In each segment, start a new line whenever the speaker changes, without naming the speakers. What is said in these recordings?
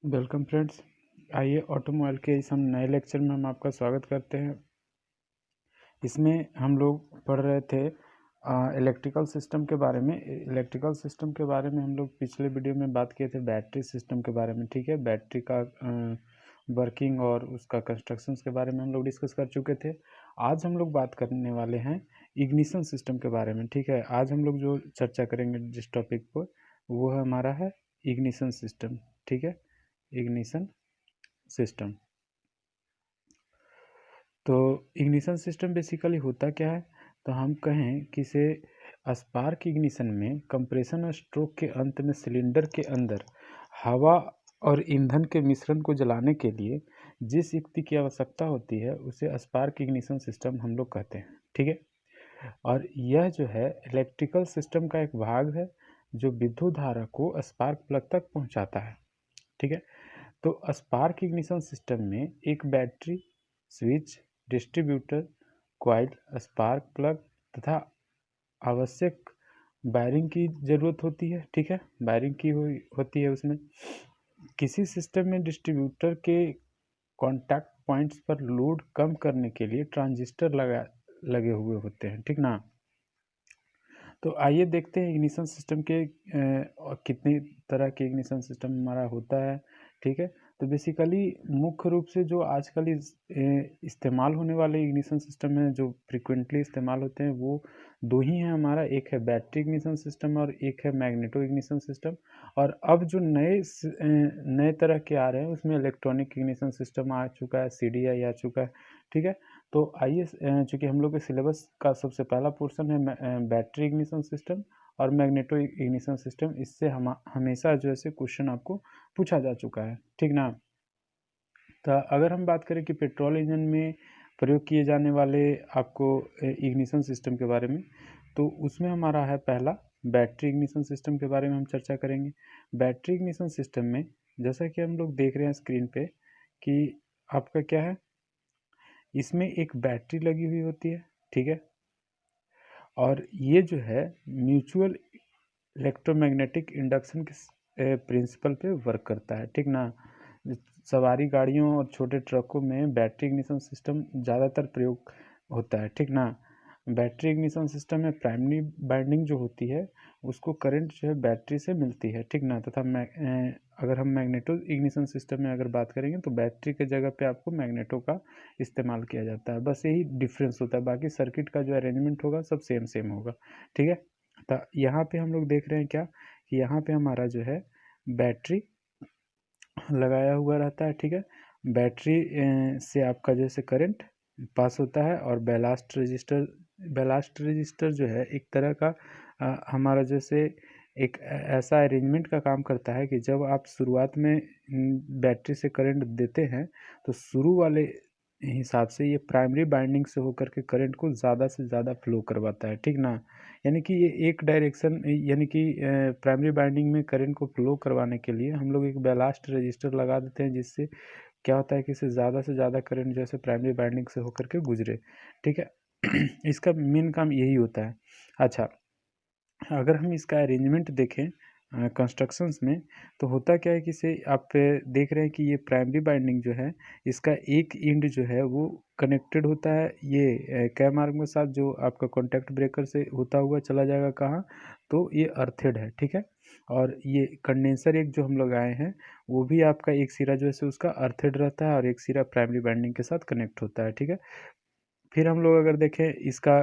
Welcome friends. आइए automobile के इस हम नए लेक्चर में हम आपका स्वागत करते हैं। इसमें हम लोग पढ़ रहे थे इलेक्ट्रिकल सिस्टम के बारे में। इलेक्ट्रिकल सिस्टम के बारे में हम लोग पिछले वीडियो में बात किए थे बैटरी सिस्टम के बारे में। ठीक है, बैटरी का वर्किंग और उसका कंस्ट्रक्शंस के बारे में हम लोग डिस्कस कर चुके थे। आज हम लोग बात करने वाले हैं इग्निशन सिस्टम के बारे में। ठीक है, आज हम लोग जो चर्चा करेंगे जिस टॉपिक पर वो हमारा है इग्निशन सिस्टम। ठीक है, इग्निशन सिस्टम। तो इग्निशन सिस्टम बेसिकली होता क्या है, तो हम कहें कि इसे स्पार्क इग्निशन में कंप्रेशन और स्ट्रोक के अंत में सिलेंडर के अंदर हवा और ईंधन के मिश्रण को जलाने के लिए जिस युक्ति की आवश्यकता होती है उसे स्पार्क इग्निशन सिस्टम हम लोग कहते हैं। ठीक है, और यह जो है इलेक्ट्रिकल सिस्टम का एक भाग है जो विद्युत धारा को स्पार्क प्लग तक पहुंचाता है। ठीक है, तो स्पार्क इग्निशन सिस्टम में एक battery, switch, distributor, coil, spark plug तथा आवश्यक वायरिंग की ज़रूरत होती है। ठीक है, वायरिंग की हुई होती है उसमें। किसी सिस्टम में डिस्ट्रीब्यूटर के कॉन्टैक्ट पॉइंट्स पर लोड कम करने के लिए ट्रांजिस्टर लगे हुए होते हैं। ठीक ना। तो आइए देखते हैं इग्निशन सिस्टम के कितनी तरह के इग्निशन सिस्टम हमारा होता है। ठीक है, तो बेसिकली मुख्य रूप से जो आजकल इस्तेमाल होने वाले इग्निशन सिस्टम हैं जो फ्रिक्वेंटली इस्तेमाल होते हैं वो दो ही हैं हमारा। एक है बैटरी इग्निशन सिस्टम और एक है मैग्नेटो इग्निशन सिस्टम। और अब जो नए तरह के आ रहे हैं उसमें इलेक्ट्रॉनिक इग्निशन सिस्टम आ चुका है, CDI आ चुका है। ठीक है, तो आइए, चूँकि हम लोग के सिलेबस का सबसे पहला पोर्शन है बैटरी इग्निशन सिस्टम और मैग्नेटो इग्निशन सिस्टम। इससे हमेशा जो है क्वेश्चन आपको पूछा जा चुका है। ठीक ना। तो अगर हम बात करें कि पेट्रोल इंजन में प्रयोग किए जाने वाले आपको इग्निशन सिस्टम के बारे में, तो उसमें हमारा है पहला बैटरी इग्निशन सिस्टम के बारे में हम चर्चा करेंगे। बैटरी इग्निशन सिस्टम में जैसा कि हम लोग देख रहे हैं स्क्रीन पे कि आपका क्या है, इसमें एक बैटरी लगी हुई होती है। ठीक है, और ये जो है म्यूचुअल इलेक्ट्रोमैग्नेटिक इंडक्शन के प्रिंसिपल पे वर्क करता है। ठीक ना। सवारी गाड़ियों और छोटे ट्रकों में बैटरी इग्निशन सिस्टम ज़्यादातर प्रयोग होता है। ठीक ना। बैटरी इग्निशन सिस्टम में प्राइमरी बाइंडिंग जो होती है उसको करंट जो है बैटरी से मिलती है। ठीक ना। तथा अगर हम मैग्नेटो इग्निशन सिस्टम में अगर बात करेंगे तो बैटरी के जगह पे आपको मैग्नेटो का इस्तेमाल किया जाता है। बस यही डिफरेंस होता है, बाकी सर्किट का जो अरेंजमेंट होगा सब सेम सेम होगा। ठीक है, तो यहाँ पे हम लोग देख रहे हैं क्या कि यहाँ पे हमारा जो है बैटरी लगाया हुआ रहता है। ठीक है, बैटरी से आपका जैसे करंट पास होता है और बैलास्ट रजिस्टर जो है एक तरह का हमारा जैसे एक ऐसा अरेंजमेंट का काम करता है कि जब आप शुरुआत में बैटरी से करंट देते हैं तो शुरू वाले हिसाब से ये प्राइमरी बाइंडिंग से होकर के करंट को ज़्यादा से ज़्यादा फ्लो करवाता है। ठीक ना। यानी कि ये एक डायरेक्शन, यानी कि प्राइमरी बाइंडिंग में करंट को फ्लो करवाने के लिए हम लोग एक बैलास्ट रजिस्टर लगा देते हैं, जिससे क्या होता है कि इससे ज़्यादा से ज़्यादा करंट जैसे प्राइमरी बाइंडिंग से होकर के गुजरे। ठीक है, इसका मेन काम यही होता है। अच्छा, अगर हम इसका अरेंजमेंट देखें कंस्ट्रक्शंस में, तो होता क्या है कि से आप देख रहे हैं कि ये प्राइमरी बाइंडिंग जो है इसका एक एंड जो है वो कनेक्टेड होता है ये कैम आर्म के साथ, जो आपका कॉन्टैक्ट ब्रेकर से होता हुआ चला जाएगा कहाँ, तो ये अर्थेड है। ठीक है, और ये कंडेंसर एक जो हम लोग आए हैं वो भी आपका एक सिरा जो है से उसका अर्थेड रहता है और एक सिरा प्राइमरी बाइंडिंग के साथ कनेक्ट होता है। ठीक है, फिर हम लोग अगर देखें इसका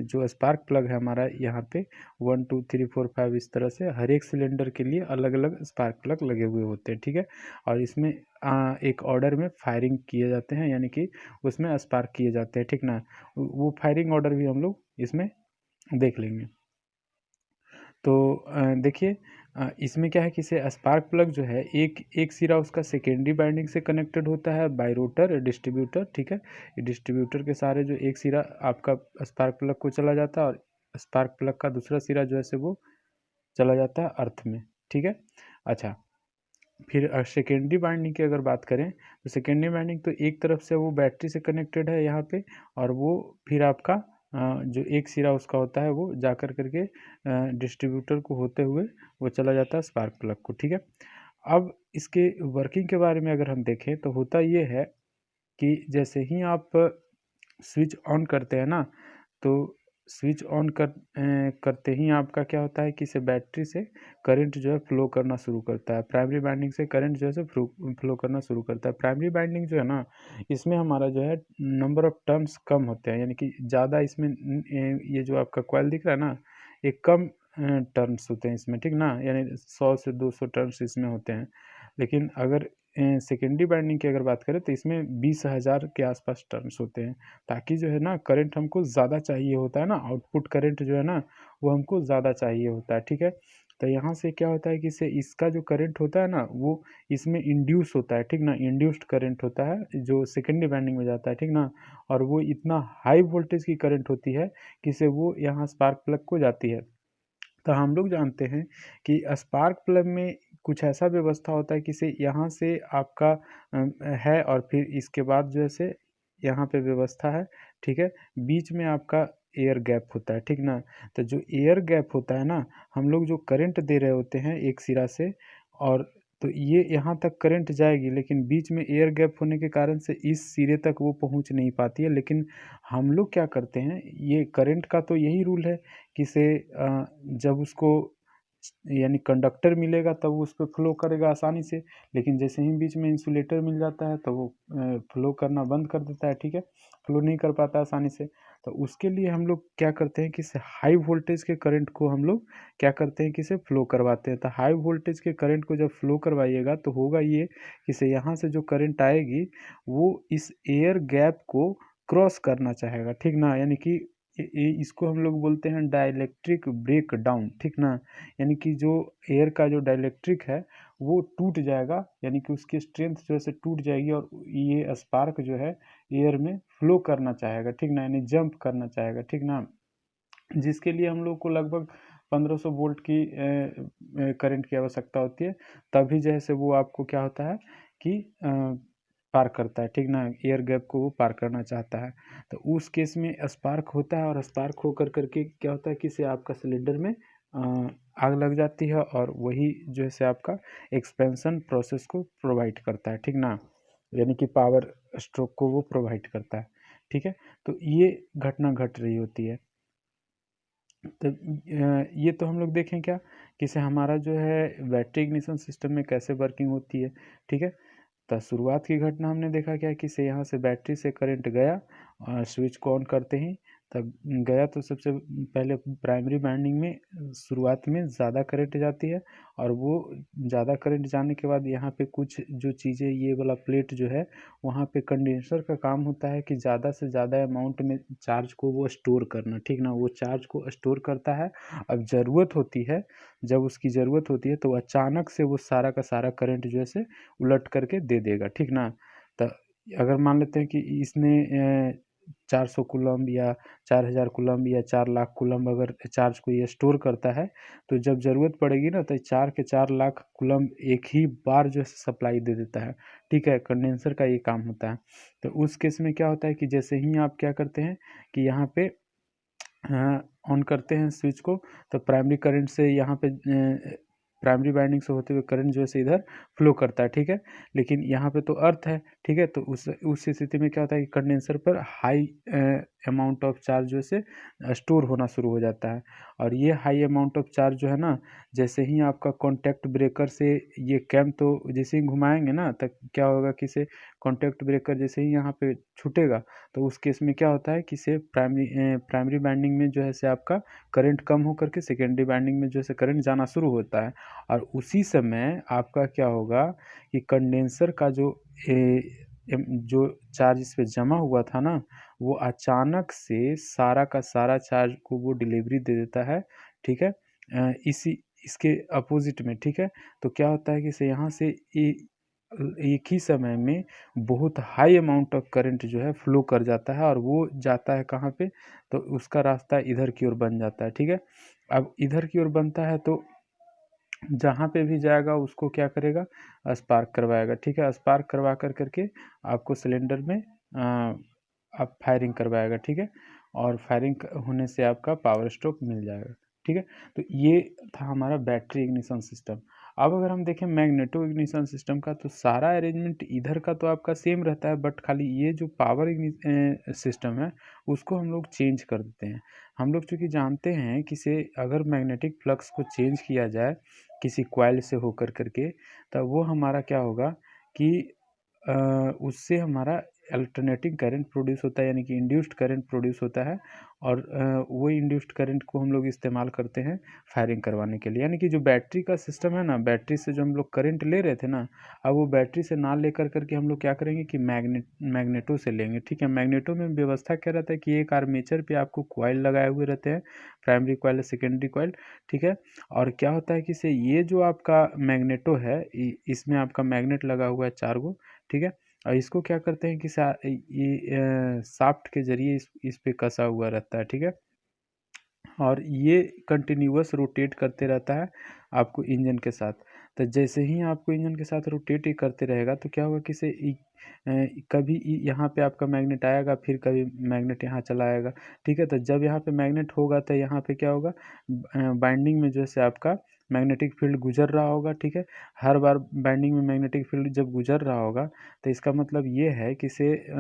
जो स्पार्क प्लग है हमारा यहाँ पे 1 2 3 4 5 इस तरह से हर एक सिलेंडर के लिए अलग अलग स्पार्क प्लग लगे हुए होते हैं। ठीक है, और इसमें एक ऑर्डर में फायरिंग किए जाते हैं, यानी कि उसमें स्पार्क किए जाते हैं। ठीक ना, वो फायरिंग ऑर्डर भी हम लोग इसमें देख लेंगे। तो देखिए, इसमें क्या है कि इसे स्पार्क प्लग जो है एक एक सिरा उसका सेकेंडरी बाइंडिंग से कनेक्टेड होता है बाय रोटर डिस्ट्रीब्यूटर। ठीक है, ये डिस्ट्रीब्यूटर के सारे जो एक सिरा आपका स्पार्क प्लग को चला जाता है और स्पार्क प्लग का दूसरा सिरा जो है से वो चला जाता है अर्थ में। ठीक है, अच्छा, फिर सेकेंडरी बाइंडिंग की अगर बात करें तो सेकेंडरी बाइंडिंग तो एक तरफ से वो बैटरी से कनेक्टेड है यहाँ पे, और वो फिर आपका जो एक सिरा उसका होता है वो जा कर करके डिस्ट्रीब्यूटर को होते हुए वो चला जाता है स्पार्क प्लग को। ठीक है, अब इसके वर्किंग के बारे में अगर हम देखें तो होता ये है कि जैसे ही आप स्विच ऑन करते हैं ना, तो स्विच ऑन करते ही आपका क्या होता है कि इसे बैटरी से करंट जो है फ्लो करना शुरू करता है। प्राइमरी वाइंडिंग से करंट जो है सो फ्लो करना शुरू करता है। प्राइमरी वाइंडिंग जो है ना, इसमें हमारा जो है नंबर ऑफ टर्न्स कम होते हैं, यानी कि ज़्यादा इसमें ये जो आपका कॉइल दिख रहा है ना, ये कम टर्न्स होते हैं इसमें, ठीक ना, यानी 100 से 200 टर्न्स इसमें होते हैं। लेकिन अगर सेकेंडरी वाइंडिंग की अगर बात करें तो इसमें 20,000 के आसपास टर्न्स होते हैं, ताकि जो है ना करंट हमको ज़्यादा चाहिए होता है ना, आउटपुट करंट जो है ना वो हमको ज़्यादा चाहिए होता है, ठीक है। तो यहाँ से क्या होता है कि इससे इसका जो करंट होता है ना वो इसमें इंड्यूस होता है, ठीक ना, इंड्यूस्ड करंट होता है जो सेकेंडरी वाइंडिंग में जाता है, ठीक ना। और वो इतना हाई वोल्टेज की करंट होती है कि इससे वो यहाँ स्पार्क प्लग को जाती है। तो हम लोग जानते हैं कि स्पार्क प्लग में कुछ ऐसा व्यवस्था होता है कि से यहाँ से आपका है और फिर इसके बाद जो है से यहाँ पे व्यवस्था है, ठीक है। बीच में आपका एयर गैप होता है, ठीक ना। तो जो एयर गैप होता है ना, हम लोग जो करंट दे रहे होते हैं एक सिरा से, और तो ये यहाँ तक करंट जाएगी, लेकिन बीच में एयर गैप होने के कारण से इस सिरे तक वो पहुँच नहीं पाती है। लेकिन हम लोग क्या करते हैं, ये करंट का तो यही रूल है कि से जब उसको यानी कंडक्टर मिलेगा तब वो उस पे फ्लो करेगा आसानी से, लेकिन जैसे ही बीच में इंसुलेटर मिल जाता है तो वो फ्लो करना बंद कर देता है, ठीक है, फ्लो नहीं कर पाता आसानी से। तो उसके लिए हम लोग क्या करते हैं कि इसे हाई वोल्टेज के करंट को हम लोग क्या करते हैं कि इसे फ्लो करवाते हैं। तो हाई वोल्टेज के करंट को जब फ्लो करवाइएगा तो होगा ये कि इसे यहाँ से जो करंट आएगी वो इस एयर गैप को क्रॉस करना चाहेगा, ठीक ना, यानी कि इसको हम लोग बोलते हैं डाइलेक्ट्रिक ब्रेक डाउन, ठीक ना। यानी कि जो एयर का जो डाइलेक्ट्रिक है वो टूट जाएगा, यानी कि उसकी स्ट्रेंथ जो है से टूट जाएगी और ये स्पार्क जो है एयर में फ्लो करना चाहेगा, ठीक ना, यानी जंप करना चाहेगा, ठीक ना। जिसके लिए हम लोग को लगभग 1500 वोल्ट की करंट की आवश्यकता होती है, तभी जो है से वो आपको क्या होता है कि पार करता है, ठीक ना, एयर गैप को वो पार करना चाहता है। तो उस केस में स्पार्क होता है, और स्पार्क होकर करके क्या होता है कि इसे आपका सिलेंडर में आग लग जाती है, और वही जो है से आपका एक्सपेंशन प्रोसेस को प्रोवाइड करता है, ठीक ना, यानी कि पावर स्ट्रोक को वो प्रोवाइड करता है, ठीक है। तो ये घटना घट रही होती है। तो ये तो हम लोग देखें क्या कि से हमारा जो है बैटरी इग्निशन सिस्टम में कैसे वर्किंग होती है, ठीक है। तो शुरुआत की घटना हमने देखा क्या कि से यहाँ से बैटरी से करंट गया और स्विच को ऑन करते ही तब गया, तो सबसे पहले प्राइमरी वाइंडिंग में शुरुआत में ज़्यादा करंट जाती है, और वो ज़्यादा करंट जाने के बाद यहाँ पे कुछ जो चीज़ें, ये वाला प्लेट जो है वहाँ पे कंडेंसर का काम होता है कि ज़्यादा से ज़्यादा अमाउंट में चार्ज को वो स्टोर करना, ठीक ना, वो चार्ज को स्टोर करता है। अब ज़रूरत होती है, जब उसकी ज़रूरत होती है तो अचानक से वो सारा का सारा करंट जो है से उलट करके दे देगा, ठीक ना। तो अगर मान लेते हैं कि इसने 400 कूलम्ब या 4000 कूलम्ब या 4 लाख कूलम्ब अगर चार्ज को ये स्टोर करता है, तो जब ज़रूरत पड़ेगी ना तो 4 के 4 लाख कूलम्ब एक ही बार जो है सप्लाई दे देता है, ठीक है। कंडेंसर का ये काम होता है। तो उस केस में क्या होता है कि जैसे ही आप क्या करते हैं कि यहाँ पे ऑन करते हैं स्विच को, तो प्राइमरी करंट से यहाँ पे प्राइमरी वाइंडिंग से होते हुए करंट जो है से इधर फ्लो करता है, ठीक है। लेकिन यहाँ पे तो अर्थ है, ठीक है, तो उस स्थिति में क्या होता है कि कंडेंसर पर हाई अमाउंट ऑफ चार्ज जो है से स्टोर होना शुरू हो जाता है। और ये हाई अमाउंट ऑफ चार्ज जो है ना, जैसे ही आपका कॉन्टैक्ट ब्रेकर से ये कैम तो जैसे ही घुमाएंगे ना, तब क्या होगा कि से कॉन्टैक्ट ब्रेकर जैसे ही यहाँ पे छूटेगा, तो उस केस में क्या होता है कि से प्राइमरी वाइंडिंग में जो है से आपका करंट कम होकर के सेकेंडरी वाइंडिंग में जो है से करंट जाना शुरू होता है। और उसी समय आपका क्या होगा कि कंडेंसर का जो चार्ज इस पे जमा हुआ था ना, वो अचानक से सारा का सारा चार्ज को वो डिलीवरी दे देता है, ठीक है। इसी इसके अपोजिट में, ठीक है। तो क्या होता है कि से यहाँ से एक ही समय में बहुत हाई अमाउंट ऑफ करंट जो है फ्लो कर जाता है, और वो जाता है कहाँ पे, तो उसका रास्ता इधर की ओर बन जाता है, ठीक है। अब इधर की ओर बनता है तो जहाँ पे भी जाएगा उसको क्या करेगा, स्पार्क करवाएगा, ठीक है। स्पार्क करवा कर करके आपको सिलेंडर में आप फायरिंग करवाएगा, ठीक है। और फायरिंग होने से आपका पावर स्ट्रोक मिल जाएगा, ठीक है। तो ये था हमारा बैटरी इग्निशन सिस्टम। अब अगर हम देखें मैग्नेटो इग्निशन सिस्टम का, तो सारा अरेंजमेंट इधर का तो आपका सेम रहता है, बट खाली ये जो पावर सिस्टम है उसको हम लोग चेंज कर देते हैं। हम लोग चूँकि जानते हैं कि से अगर मैग्नेटिक फ्लक्स को चेंज किया जाए किसी कॉइल से होकर करके, तब वो हमारा क्या होगा कि उससे हमारा अल्टरनेटिंग करंट प्रोड्यूस होता है, यानी कि इंड्यूस्ड करंट प्रोड्यूस होता है। और वो इंड्यूस्ड करंट को हम लोग इस्तेमाल करते हैं फायरिंग करवाने के लिए। यानी कि जो बैटरी का सिस्टम है ना, बैटरी से जो हम लोग करंट ले रहे थे ना, अब वो बैटरी से ना लेकर करके हम लोग क्या करेंगे कि मैग्नेटो से लेंगे। ठीक है, मैग्नेटो में व्यवस्था क्या रहता है कि एक आर्मेचर पे आपको कॉइल लगाए हुए रहते हैं, प्राइमरी कॉइल, सेकेंडरी कॉइल। ठीक है, और क्या होता है कि से ये जो आपका मैग्नेटो है, इसमें आपका मैग्नेट लगा हुआ है 4 गो। ठीक है, और इसको क्या करते हैं कि ये शाफ्ट के जरिए इस पे कसा हुआ रहता है। ठीक है, और ये कंटिन्यूअस रोटेट करते रहता है आपको इंजन के साथ। तो जैसे ही आपको इंजन के साथ रोटेट ही करते रहेगा, तो क्या होगा कि कभी यहाँ पे आपका मैग्नेट आएगा, फिर कभी मैग्नेट यहाँ चला आएगा। ठीक है, तो जब यहाँ पे मैग्नेट होगा तो यहाँ पे क्या होगा, बाइंडिंग में जैसे आपका मैग्नेटिक फील्ड गुजर रहा होगा। ठीक है, हर बार बाइंडिंग में मैग्नेटिक फील्ड जब गुजर रहा होगा, तो इसका मतलब ये है कि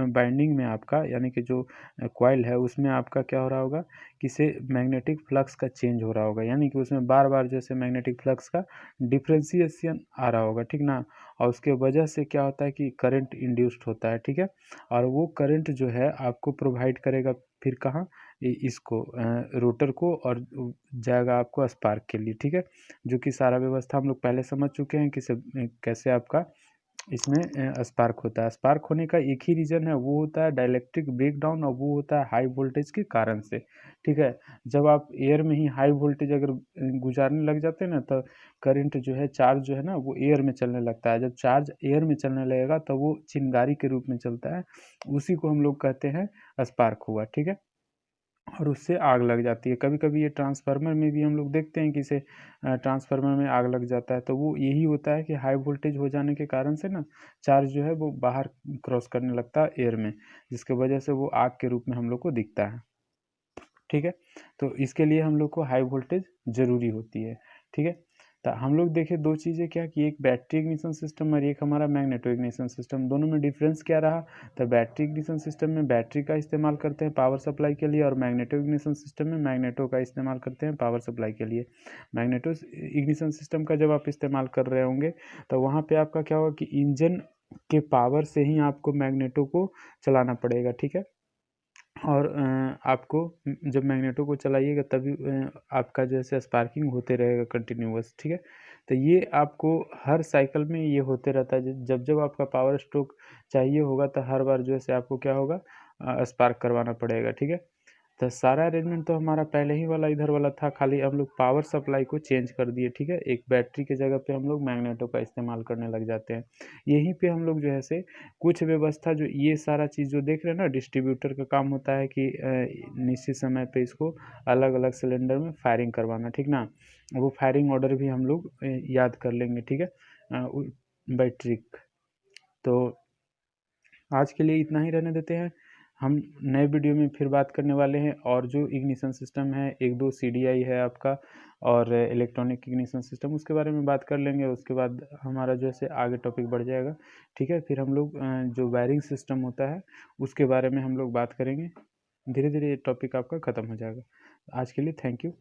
बाइंडिंग में आपका, यानी कि जो कॉइल है उसमें आपका क्या हो रहा होगा कि मैग्नेटिक फ्लक्स का चेंज हो रहा होगा, यानी कि उसमें बार बार जैसे मैग्नेटिक फ्लक्स का डिफ्रेंसिएशन आ रहा होगा। ठीक ना, और उसके वजह से क्या होता है कि करंट इंड्यूस्ड होता है। ठीक है, और वो करंट जो है आपको प्रोवाइड करेगा फिर कहाँ, इसको रोटर को, और जाएगा आपको स्पार्क के लिए। ठीक है, जो कि सारा व्यवस्था हम लोग पहले समझ चुके हैं कि कैसे आपका इसमें स्पार्क होता है। स्पार्क होने का एक ही रीज़न है, वो होता है डाइलेक्ट्रिक ब्रेकडाउन, और वो होता है हाई वोल्टेज के कारण से। ठीक है, जब आप एयर में ही हाई वोल्टेज अगर गुजारने लग जाते हैं ना, तो करंट जो है, चार्ज जो है ना, वो एयर में चलने लगता है। जब चार्ज एयर में चलने लगेगा तो वो चिंगारी के रूप में चलता है, उसी को हम लोग कहते हैं स्पार्क हुआ। ठीक है, और उससे आग लग जाती है। कभी कभी ये ट्रांसफार्मर में भी हम लोग देखते हैं कि ट्रांसफार्मर में आग लग जाता है, तो वो यही होता है कि हाई वोल्टेज हो जाने के कारण से ना चार्ज जो है वो बाहर क्रॉस करने लगता है एयर में, जिसके वजह से वो आग के रूप में हम लोग को दिखता है। ठीक है, तो इसके लिए हम लोग को हाई वोल्टेज ज़रूरी होती है। ठीक है, तो हम लोग देखें दो चीज़ें क्या, कि एक बैटरी इग्निशन सिस्टम और एक हमारा मैग्नेटो इग्निशन सिस्टम, दोनों में डिफरेंस क्या रहा। तो बैटरी इग्निशन सिस्टम में बैटरी का इस्तेमाल करते हैं पावर सप्लाई के लिए, और मैग्नेटो इग्निशन सिस्टम में मैग्नेटो का इस्तेमाल करते हैं पावर सप्लाई के लिए। मैग्नेटो इग्निशन सिस्टम का जब आप इस्तेमाल कर रहे होंगे, तो वहाँ पर आपका क्या होगा कि इंजन के पावर से ही आपको मैग्नेटो को चलाना पड़ेगा। ठीक है, और आपको जब मैग्नेटो को चलाइएगा तभी आपका जैसे स्पार्किंग होते रहेगा कंटिन्यूअस। ठीक है, तो ये आपको हर साइकिल में ये होते रहता है। जब जब आपका पावर स्ट्रोक चाहिए होगा, तो हर बार जो है से आपको क्या होगा, स्पार्क करवाना पड़ेगा। ठीक है, तो सारा अरेंजमेंट तो हमारा पहले ही वाला इधर वाला था, खाली हम लोग पावर सप्लाई को चेंज कर दिए। ठीक है, एक बैटरी के जगह पे हम लोग मैग्नेटो का इस्तेमाल करने लग जाते हैं। यहीं पे हम लोग जो है से कुछ व्यवस्था, जो ये सारा चीज़ जो देख रहे हैं ना, डिस्ट्रीब्यूटर का काम होता है कि निश्चित समय पे इसको अलग अलग सिलेंडर में फायरिंग करवाना। ठीक ना, वो फायरिंग ऑर्डर भी हम लोग याद कर लेंगे। ठीक है, बैटरी। तो आज के लिए इतना ही रहने देते हैं, हम नए वीडियो में फिर बात करने वाले हैं। और जो इग्निशन सिस्टम है, एक दो CDI है आपका, और इलेक्ट्रॉनिक इग्निशन सिस्टम, उसके बारे में बात कर लेंगे। उसके बाद हमारा जो है आगे टॉपिक बढ़ जाएगा। ठीक है, फिर हम लोग जो वायरिंग सिस्टम होता है उसके बारे में हम लोग बात करेंगे। धीरे धीरे ये टॉपिक आपका ख़त्म हो जाएगा। आज के लिए थैंक यू।